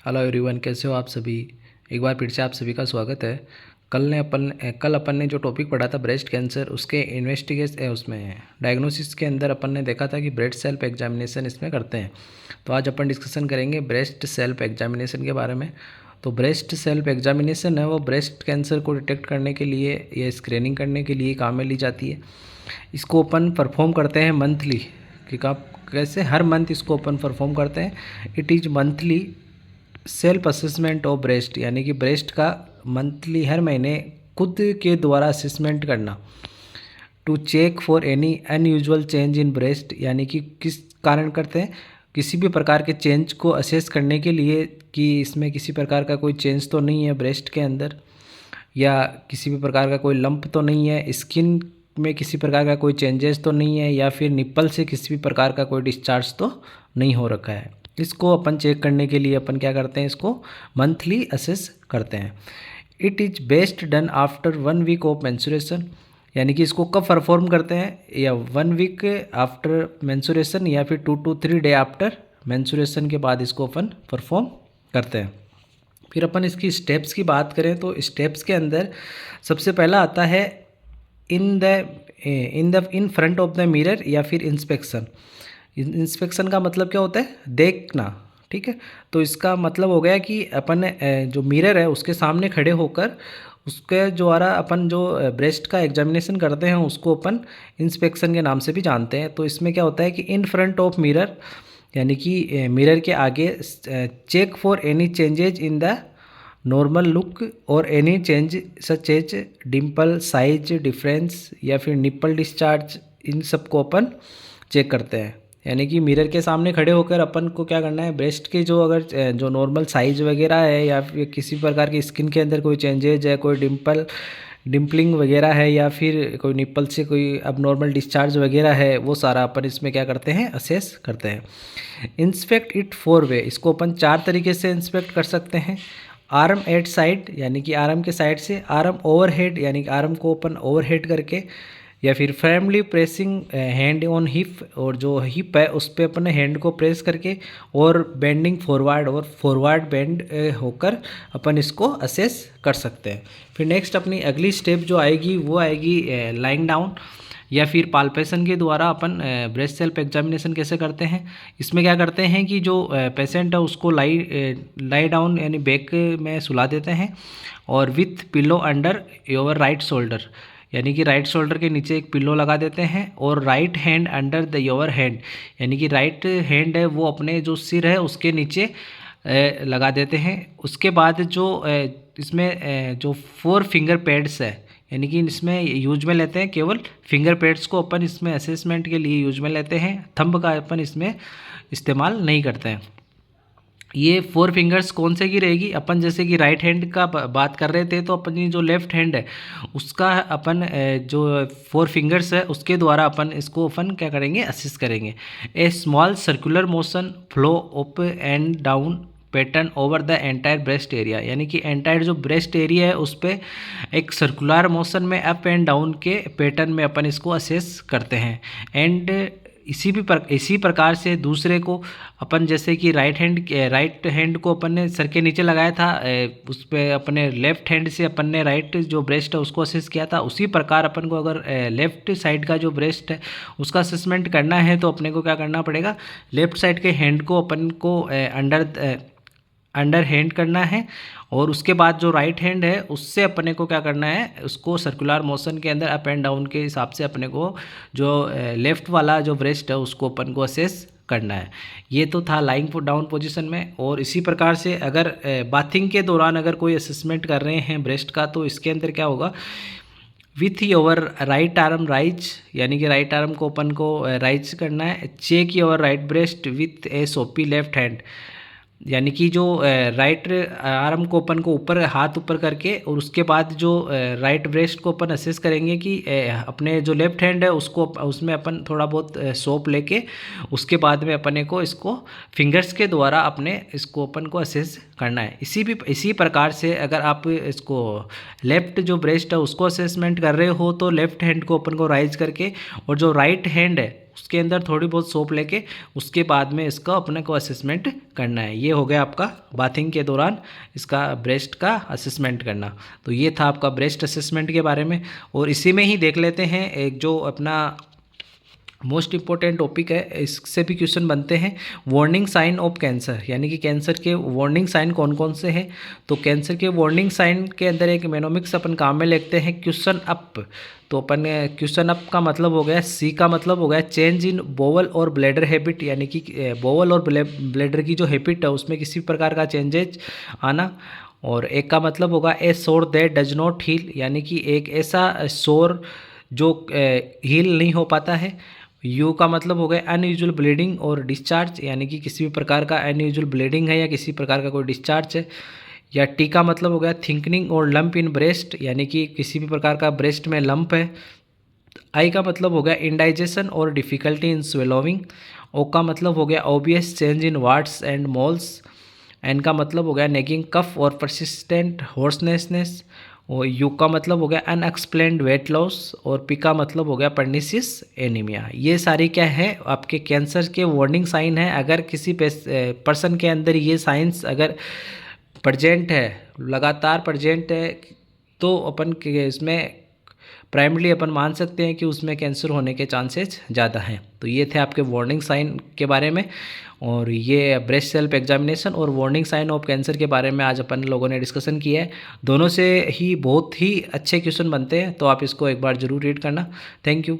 Hello everyone, कैसे हो आप सभी। एक बार फिर से आप सभी का स्वागत है। कल अपन ने जो टॉपिक पढ़ा था ब्रेस्ट कैंसर, उसके इन्वेस्टिगेशन उसमें डायग्नोसिस के अंदर अपन ने देखा था कि ब्रेस्ट सेल्फ एग्जामिनेशन इसमें करते हैं। तो आज अपन डिस्कशन करेंगे ब्रेस्ट सेल्फ एग्जामिनेशन के बारे में। तो ब्रेस्ट सेल्फ एग्जामिनेशन है वो ब्रेस्ट कैंसर को डिटेक्ट करने के लिए या स्क्रीनिंग करने के लिए काम में ली जाती है। इसको अपन परफॉर्म करते हैं मंथली, कि आप कैसे हर मंथ इसको अपन परफॉर्म करते हैं। It is monthly self assessment of breast, यानी कि ब्रेस्ट का मंथली हर महीने खुद के द्वारा असेसमेंट करना। To check for any unusual change in breast, यानी कि किस कारण करते हैं, किसी भी प्रकार के चेंज को असेस करने के लिए कि इसमें किसी प्रकार का कोई चेंज तो नहीं है ब्रेस्ट के अंदर, या किसी भी प्रकार का कोई लंप तो नहीं है, स्किन में किसी प्रकार का कोई चेंजेस तो नहीं है, या फिर निप्पल से किसी भी प्रकार का कोई डिस्चार्ज तो नहीं हो रखा है। इसको अपन चेक करने के लिए अपन क्या करते हैं, इसको मंथली असेस करते हैं। It is best done after 1 week of menstruation, यानी कि इसको कब परफॉर्म करते हैं, या 1 वीक आफ्टर मेंस्ट्रुएशन या फिर 2 to 3 डे आफ्टर मेंस्ट्रुएशन के बाद इसको अपन परफॉर्म करते हैं। फिर अपन इसकी स्टेप्स की बात करें तो स्टेप्स के अंदर सबसे पहला आता है in front of the mirror या फिर इंस्पेक्शन। इंस्पेक्शन का मतलब क्या होता है, देखना। ठीक है, तो इसका मतलब हो गया कि अपन जो मिरर है उसके सामने खड़े होकर उसके द्वारा अपन जो ब्रेस्ट का एग्जामिनेशन करते हैं उसको अपन इंस्पेक्शन के नाम से भी जानते हैं। तो इसमें क्या होता है कि इन फ्रंट ऑफ मिरर, यानी कि मिरर के आगे check for any changes in the normal look और any change such as dimple size difference या फिर निप्पल डिस्चार्ज, इन सब को अपन चेक करते हैं। यानी कि मिरर के सामने खड़े होकर अपन को क्या करना है, ब्रेस्ट के जो अगर जो नॉर्मल साइज वगैरह है या फिर किसी प्रकार की स्किन के अंदर कोई चेंजेज है, कोई डिम्पलिंग वगैरह है, या फिर कोई निप्पल से कोई अब नॉर्मल डिस्चार्ज वगैरह है, वो सारा अपन इसमें क्या करते हैं, असेस करते हैं। इंस्पेक्ट इट 4 वे, इसको अपन 4 तरीके से इंस्पेक्ट कर सकते हैं। आर्म एट साइड, यानी कि आर्म के साइड से, आर्म ओवरहेड, यानी कि आर्म को अपन ओवरहेड करके, या फिर firmly pressing hand on hip, और जो हिप है उस पर अपने हैंड को प्रेस करके, और बेंडिंग फॉरवर्ड, और फॉरवर्ड बेंड होकर अपन इसको असेस कर सकते हैं। फिर नेक्स्ट अपनी अगली स्टेप जो आएगी वो आएगी लाइंग डाउन, या फिर पाल्पेशन के द्वारा अपन ब्रेस्ट सेल्फ एग्जामिनेशन कैसे करते हैं। इसमें क्या करते हैं कि जो पेशेंट है उसको लाई डाउन यानी बैक में सुला देते हैं, और with pillow under your right shoulder, यानी कि राइट शोल्डर के नीचे एक पिलो लगा देते हैं, और right hand under the your hand, यानी कि राइट हैंड है वो अपने जो सिर है उसके नीचे लगा देते हैं। उसके बाद जो इसमें जो 4 फिंगर पैड्स है, यानी कि इसमें यूज में लेते हैं, केवल फिंगर पैड्स को अपन इसमें असेसमेंट के लिए यूज में लेते हैं, थंब का अपन इसमें इस्तेमाल नहीं करते हैं। ये 4 फिंगर्स कौन से की रहेगी, अपन जैसे कि राइट हैंड का बात कर रहे थे, तो अपनी जो लेफ्ट हैंड है उसका अपन जो 4 फिंगर्स है उसके द्वारा अपन इसको अपन क्या करेंगे, असिस्ट करेंगे। A small circular motion flow up and down pattern over the entire breast area, यानी कि एंटायर जो ब्रेस्ट एरिया है उस पर एक सर्कुलर मोशन में अप एंड डाउन के पैटर्न में अपन इसको असेस करते हैं। एंड इसी प्रकार से दूसरे को अपन जैसे कि राइट हैंड को अपन ने सर के नीचे लगाया था, उस पर अपने लेफ्ट हैंड से अपन ने राइट जो ब्रेस्ट है उसको असेस किया था, उसी प्रकार अपन को अगर लेफ्ट साइड का जो ब्रेस्ट है उसका असेसमेंट करना है तो अपने को क्या करना पड़ेगा, लेफ्ट साइड के हैंड को अपन को अंडर हैंड करना है, और उसके बाद जो राइट हैंड है उससे अपने को क्या करना है, उसको सर्कुलर मोशन के अंदर अप एंड डाउन के हिसाब से अपने को जो लेफ्ट वाला जो ब्रेस्ट है उसको अपन को असेस करना है। ये तो था लाइंग डाउन पोजीशन में। और इसी प्रकार से अगर बाथिंग के दौरान अगर कोई असेसमेंट कर रहे हैं ब्रेस्ट का, तो इसके अंदर क्या होगा, with your right arm rise, यानी कि राइट आर्म को अपन को राइज करना है। Check your right breast with a soapy left hand, यानी कि जो राइट आर्म को अपन को ऊपर हाथ ऊपर करके, और उसके बाद जो राइट ब्रेस्ट को अपन असेस करेंगे कि अपने जो लेफ्ट हैंड है उसको उसमें अपन थोड़ा बहुत सोप लेके, उसके बाद में अपने को इसको फिंगर्स के द्वारा अपने इसको अपन को असेस करना है। इसी प्रकार से अगर आप इसको लेफ्ट जो ब्रेस्ट है उसको असेसमेंट कर रहे हो तो लेफ्ट हैंड को अपन को राइज करके, और जो राइट हैंड है उसके अंदर थोड़ी बहुत सोप लेके उसके बाद में इसका अपने को असेसमेंट करना है। ये हो गया आपका बाथिंग के दौरान इसका ब्रेस्ट का असेसमेंट करना। तो ये था आपका ब्रेस्ट असेसमेंट के बारे में। और इसी में ही देख लेते हैं एक जो अपना मोस्ट इंपॉर्टेंट टॉपिक है, इससे भी क्वेश्चन बनते हैं, वार्निंग साइन ऑफ कैंसर, यानी कि कैंसर के वार्निंग साइन कौन कौन से हैं। तो कैंसर के वार्निंग साइन के अंदर एक मेनोमिक्स अपन काम में लिखते हैं क्वेश्चन अप। तो अपन क्वेश्चन अप का मतलब हो गया, सी का मतलब हो गया चेंज इन बोवल और ब्लैडर हैबिट, यानी कि बोवल और ब्लैडर की जो हैबिट है उसमें किसी प्रकार का चेंजेज आना। और एक का मतलब होगा ए सोर दैट डज नॉट हील, यानी कि एक ऐसा सोर जो हील नहीं हो पाता है। यू का मतलब हो गया अनयूजुअल ब्लीडिंग और डिस्चार्ज, यानी कि किसी भी प्रकार का अनयूजुअल ब्लीडिंग है या किसी प्रकार का कोई डिस्चार्ज है। या टी का मतलब हो गया थिंकनिंग और लंप इन ब्रेस्ट, यानी कि किसी भी प्रकार का ब्रेस्ट में लंप है। आई का मतलब हो गया इंडाइजेशन और डिफ़िकल्टी इन स्वेलोविंग। ओ का मतलब हो गया obvious change in warts and moles. N का मतलब हो गया नेगिंग कफ और परसिस्टेंट हॉर्सनेसनेस। और यू का मतलब हो गया अनएक्सप्लेन्ड वेट लॉस। और पी का मतलब हो गया परनिसिस एनीमिया। ये सारी क्या है आपके कैंसर के वार्निंग साइन है। अगर किसी पर्सन के अंदर ये साइंस अगर प्रजेंट है, लगातार प्रजेंट है, तो अपन के इसमें प्राइमरी अपन मान सकते हैं कि उसमें कैंसर होने के चांसेस ज़्यादा हैं। तो ये थे आपके वार्निंग साइन के बारे में, और ये ब्रेस्ट सेल्फ एग्जामिनेशन और वार्निंग साइन ऑफ कैंसर के बारे में आज अपन लोगों ने डिस्कशन किया है। दोनों से ही बहुत ही अच्छे क्वेश्चन बनते हैं, तो आप इसको एक बार ज़रूर रीड करना। Thank you.